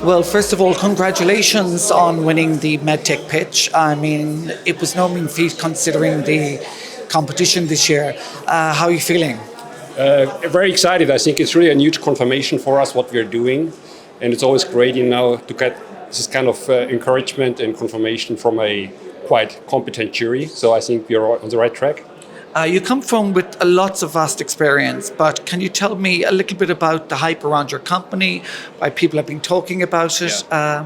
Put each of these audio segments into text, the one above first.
Well, first of all, congratulations on winning the MedTech pitch. I mean, it was no mean feat considering the competition this year. How are you feeling? Very excited. I think it's really a huge confirmation for us what we're doing, and it's always great, to get this kind of encouragement and confirmation from a quite competent jury. So I think we're on the right track. You come from with lots of vast experience, but can you tell me a little bit about the hype around your company, why people have been talking about it? Yeah.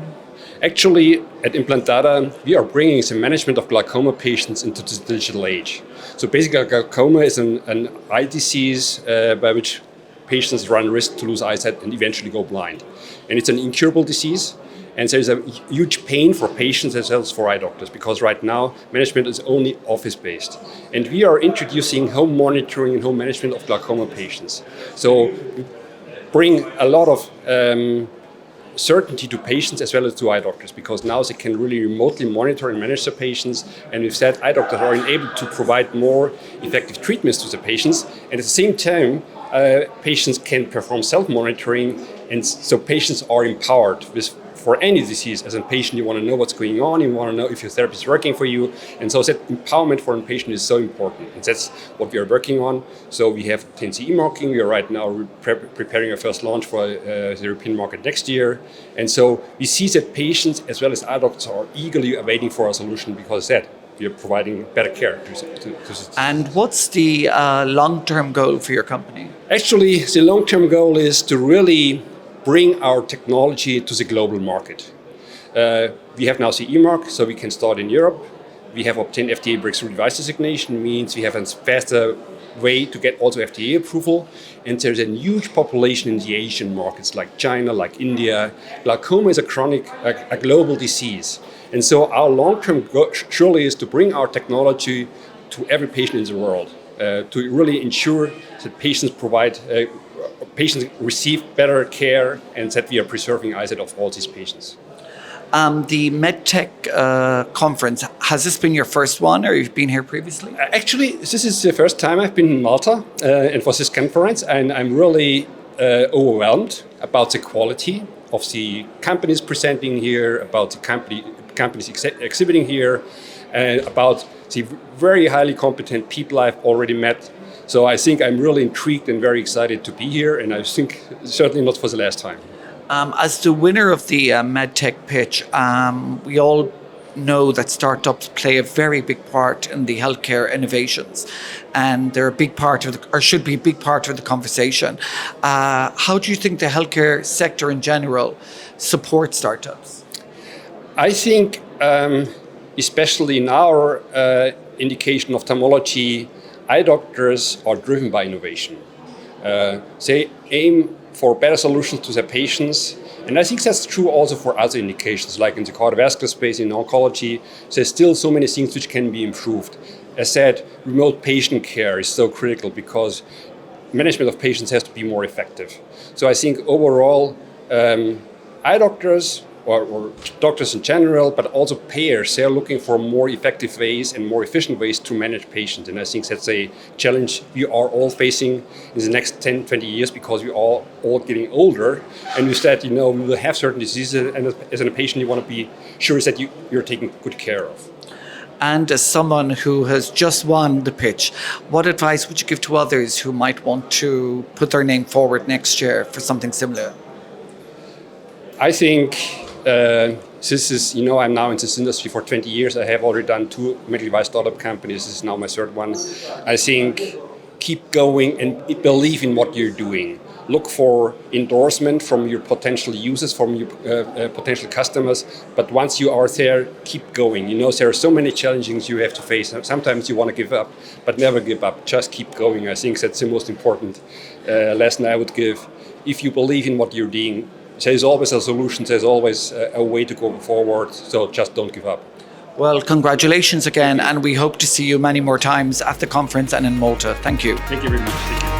Actually, at Implandata, we are bringing the management of glaucoma patients into the digital age. So basically, glaucoma is an eye disease by which patients run risk to lose eyesight and eventually go blind. And it's an incurable disease. And there's a huge pain for patients as well as for eye doctors, because right now management is only office-based. And we are introducing home monitoring and home management of glaucoma patients. So we bring a lot of certainty to patients as well as to eye doctors, because now they can really remotely monitor and manage the patients. And we've said eye doctors are able to provide more effective treatments to the patients. And at the same time, patients can perform self-monitoring. And so patients are empowered for any disease. As a patient, you want to know what's going on, you want to know if your therapy is working for you. And so that empowerment for a patient is so important. And that's what we are working on. So we have 𝐂𝐶e marking. We are right now preparing our first launch for the European market next year. And so we see that patients as well as eye doctors are eagerly awaiting for our solution, because that we are providing better care to And what's the long-term goal for your company? Actually, the long-term goal is to really bring our technology to the global market. We have now CE mark, so we can start in Europe. We have obtained FDA breakthrough device designation, means we have a faster way to get also FDA approval. And there's a huge population in the Asian markets like China, like India. Glaucoma is a global disease. And so our long-term goal surely is to bring our technology to every patient in the world, to really ensure that patients receive better care and that we are preserving eyesight of all these patients. The MedTech conference, has this been your first one, or you've been here previously? Actually, this is the first time I've been in Malta and for this conference, and I'm really overwhelmed about the quality of the companies presenting here, about the companies exhibiting here, and about the very highly competent people I've already met. So I think I'm really intrigued and very excited to be here, and I think certainly not for the last time. As the winner of the MedTech pitch, we all know that startups play a very big part in the healthcare innovations, and they're a big part of or should be a big part of the conversation. How do you think the healthcare sector in general supports startups? I think, especially in our indication of ophthalmology, eye doctors are driven by innovation. They aim for better solutions to their patients. And I think that's true also for other indications, like in the cardiovascular space, in oncology. There's still so many things which can be improved. As said, remote patient care is so critical because management of patients has to be more effective. So I think overall, eye doctors, or doctors in general, but also payers, they're looking for more effective ways and more efficient ways to manage patients. And I think that's a challenge we are all facing in the next 10, 20 years, because we are all getting older. And we said, we will have certain diseases, and as a patient, you want to be sure that you're taken good care of. And as someone who has just won the pitch, what advice would you give to others who might want to put their name forward next year for something similar? I think this is, I'm now in this industry for 20 years. I have already done 2 medical device startup companies. This is now my 3rd one. I think keep going and believe in what you're doing. Look for endorsement from your potential users, from your potential customers. But once you are there, keep going. There are so many challenges you have to face. Sometimes you want to give up, but never give up. Just keep going. I think that's the most important lesson I would give. If you believe in what you're doing, there's always a solution, there's always a way to go forward, so just don't give up. Well, congratulations again, and we hope to see you many more times at the conference and in Malta. Thank you. Thank you very much. Thank you.